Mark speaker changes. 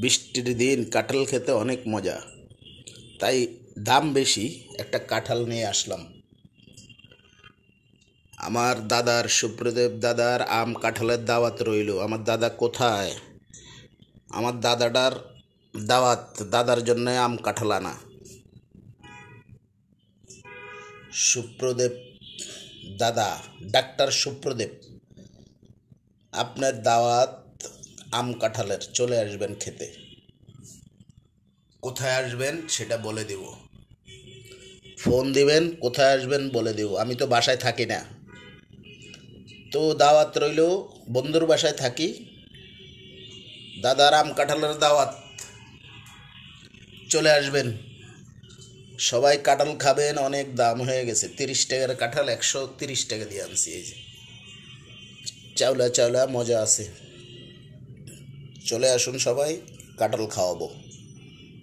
Speaker 1: বৃষ্টির দিন কাঁঠাল খেতে অনেক মজা, তাই দাম বেশি একটা কাঁঠাল নিয়ে আসলাম। আমার দাদার, সুপ্রদেব দাদার আম কাঁঠালের দাওয়াত রইল। আমার দাদা কোথায়? আমার দাদাটার দাওয়াত, দাদার জন্য আম কাঁঠাল আনা। সুপ্রদেব দাদা, ডাক্তার সুপ্রদেব, আপনার দাওয়াত আম কাঁঠালের, চলে আসবেন খেতে। কোথায় আসবেন সেটা বলে দেব, ফোন দিবেন, কোথায় আসবেন বলে দেব। আমি তো বাসায় থাকি না, তো দাওয়াত রইল, বন্ধুর বাসায় থাকি। দাদার আম কাঁঠালের দাওয়াত, চলে আসবেন। সবাই কাঁঠাল খাবেন, অনেক দাম হয়ে গেছে। 30 টাকার কাঁঠাল 130 টাকা দিয়ে আনছি। এই যে চাউলা চাউলা মজা আছে। চলে আসুন সবাই, কাঁঠাল খাওয়াবো।